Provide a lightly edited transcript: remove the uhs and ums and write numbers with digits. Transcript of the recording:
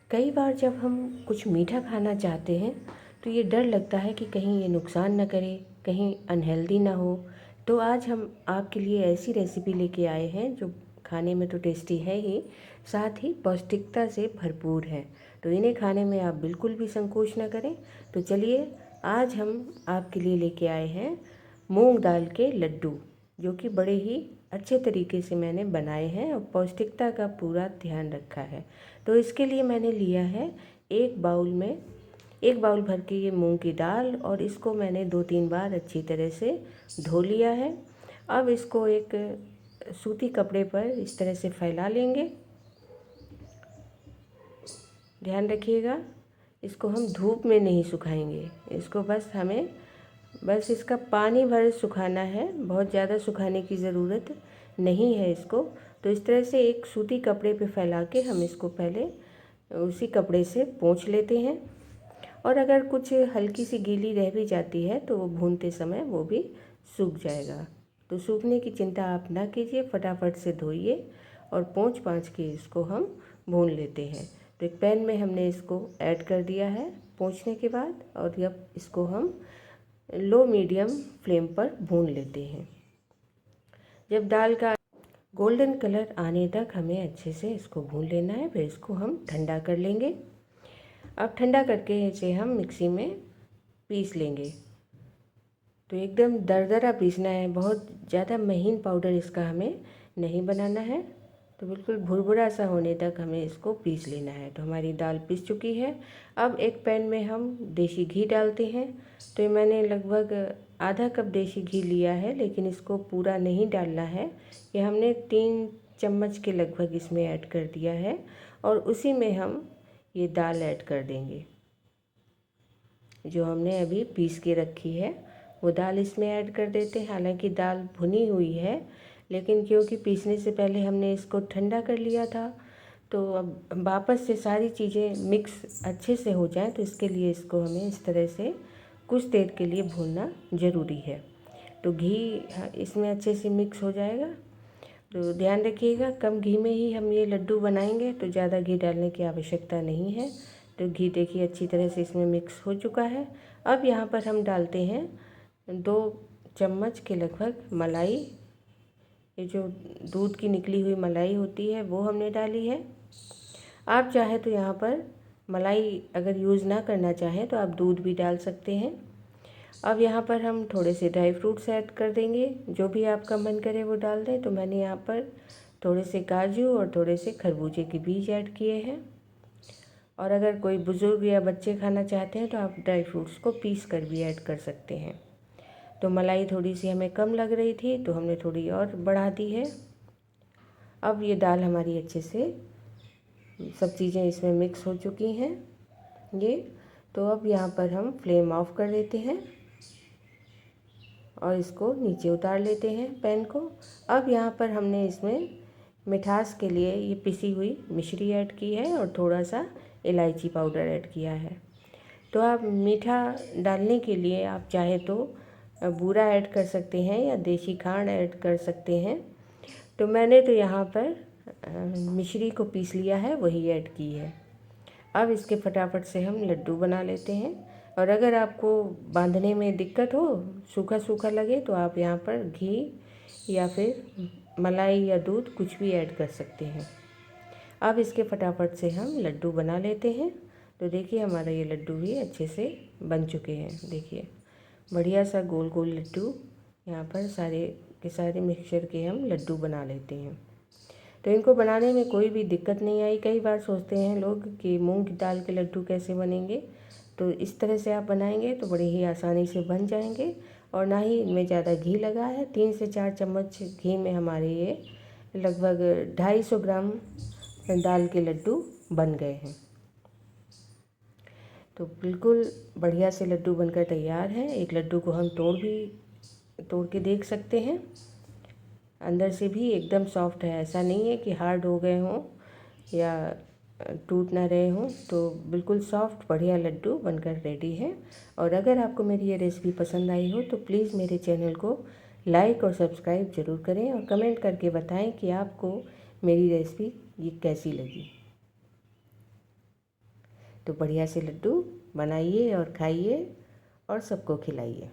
कई बार जब हम कुछ मीठा खाना चाहते हैं तो ये डर लगता है कि कहीं ये नुकसान ना करे, कहीं अनहेल्दी ना हो। तो आज हम आपके लिए ऐसी रेसिपी लेके आए हैं जो खाने में तो टेस्टी है ही, साथ ही पौष्टिकता से भरपूर है। तो इन्हें खाने में आप बिल्कुल भी संकोच ना करें। तो चलिए, आज हम आपके लिए लेके आए हैं मूंग दाल के लड्डू, जो कि बड़े ही अच्छे तरीके से मैंने बनाए हैं और पौष्टिकता का पूरा ध्यान रखा है। तो इसके लिए मैंने लिया है एक बाउल भर के ये मूंग की दाल, और इसको मैंने 2-3 बार अच्छी तरह से धो लिया है। अब इसको एक सूती कपड़े पर इस तरह से फैला लेंगे। ध्यान रखिएगा, इसको हम धूप में नहीं सुखाएंगे, इसको बस इसका पानी भर सुखाना है, बहुत ज़्यादा सुखाने की ज़रूरत नहीं है इसको। तो इस तरह से एक सूती कपड़े पे फैला के हम इसको पहले उसी कपड़े से पोंछ लेते हैं। और अगर कुछ हल्की सी गीली रह भी जाती है तो वो भूनते समय वो भी सूख जाएगा। तो सूखने की चिंता आप ना कीजिए, फटाफट से धोइए और पोंछ पाँच के इसको हम भून लेते हैं। तो एक पैन में हमने इसको ऐड कर दिया है पोंछने के बाद, और अब इसको हम लो मीडियम फ्लेम पर भून लेते हैं। जब दाल का गोल्डन कलर आने तक हमें अच्छे से इसको भून लेना है, फिर इसको हम ठंडा कर लेंगे। अब ठंडा करके इसे हम मिक्सी में पीस लेंगे। तो एकदम दरदरा पीसना है, बहुत ज़्यादा महीन पाउडर इसका हमें नहीं बनाना है। तो बिल्कुल भुरभुरा सा होने तक हमें इसको पीस लेना है। तो हमारी दाल पीस चुकी है। अब एक पैन में हम देसी घी डालते हैं। तो ये मैंने लगभग आधा कप देसी घी लिया है, लेकिन इसको पूरा नहीं डालना है। ये हमने 3 चम्मच के लगभग इसमें ऐड कर दिया है, और उसी में हम ये दाल ऐड कर देंगे जो हमने अभी पीस के रखी है। वो दाल इसमें ऐड कर देते हैं। हालांकि दाल भुनी हुई है, लेकिन क्योंकि पीसने से पहले हमने इसको ठंडा कर लिया था, तो अब वापस से सारी चीज़ें मिक्स अच्छे से हो जाएं, तो इसके लिए इसको हमें इस तरह से कुछ देर के लिए भूनना ज़रूरी है। तो घी इसमें अच्छे से मिक्स हो जाएगा। तो ध्यान रखिएगा, कम घी में ही हम ये लड्डू बनाएंगे, तो ज़्यादा घी डालने की आवश्यकता नहीं है। तो घी देखिए अच्छी तरह से इसमें मिक्स हो चुका है। अब यहाँ पर हम डालते हैं 2 चम्मच के लगभग मलाई। ये जो दूध की निकली हुई मलाई होती है वो हमने डाली है। आप चाहे तो यहाँ पर मलाई अगर यूज़ ना करना चाहें तो आप दूध भी डाल सकते हैं। अब यहाँ पर हम थोड़े से ड्राई फ्रूट्स ऐड कर देंगे, जो भी आपका मन करे वो डाल दें। तो मैंने यहाँ पर थोड़े से काजू और थोड़े से खरबूजे के बीज ऐड किए हैं। और अगर कोई बुज़ुर्ग या बच्चे खाना चाहते हैं तो आप ड्राई फ्रूट्स को पीस कर भी ऐड कर सकते हैं। तो मलाई थोड़ी सी हमें कम लग रही थी, तो हमने थोड़ी और बढ़ा दी है। अब ये दाल हमारी अच्छे से सब चीज़ें इसमें मिक्स हो चुकी हैं ये। तो अब यहाँ पर हम फ्लेम ऑफ कर देते हैं और इसको नीचे उतार लेते हैं पैन को। अब यहाँ पर हमने इसमें मिठास के लिए ये पिसी हुई मिश्री ऐड की है और थोड़ा सा इलायची पाउडर ऐड किया है। तो आप मीठा डालने के लिए आप चाहे तो बूरा ऐड कर सकते हैं या देसी खांड ऐड कर सकते हैं। तो मैंने तो यहाँ पर मिश्री को पीस लिया है, वही ऐड की है। अब इसके फटाफट से हम लड्डू बना लेते हैं। और अगर आपको बांधने में दिक्कत हो, सूखा सूखा लगे, तो आप यहाँ पर घी या फिर मलाई या दूध कुछ भी ऐड कर सकते हैं। अब इसके फटाफट से हम लड्डू बना लेते हैं। तो देखिए हमारा ये लड्डू भी अच्छे से बन चुके हैं। देखिए बढ़िया सा गोल गोल लड्डू यहाँ पर सारे के सारे मिक्सचर के हम लड्डू बना लेते हैं। तो इनको बनाने में कोई भी दिक्कत नहीं आई। कई बार सोचते हैं लोग कि मूंग की दाल के लड्डू कैसे बनेंगे, तो इस तरह से आप बनाएंगे तो बड़े ही आसानी से बन जाएंगे। और ना ही इनमें ज़्यादा घी लगा है। 3 से 4 चम्मच घी में हमारे ये लगभग 250 ग्राम दाल के लड्डू बन गए हैं। तो बिल्कुल बढ़िया से लड्डू बनकर तैयार हैं। एक लड्डू को हम तोड़ के देख सकते हैं। अंदर से भी एकदम सॉफ्ट है, ऐसा नहीं है कि हार्ड हो गए हों या टूट ना रहे हों। तो बिल्कुल सॉफ्ट बढ़िया लड्डू बनकर रेडी है। और अगर आपको मेरी ये रेसिपी पसंद आई हो तो प्लीज़ मेरे चैनल को लाइक और सब्सक्राइब ज़रूर करें, और कमेंट करके बताएं कि आपको मेरी रेसिपी ये कैसी लगी। तो बढ़िया से लड्डू बनाइए और खाइए और सबको खिलाइए।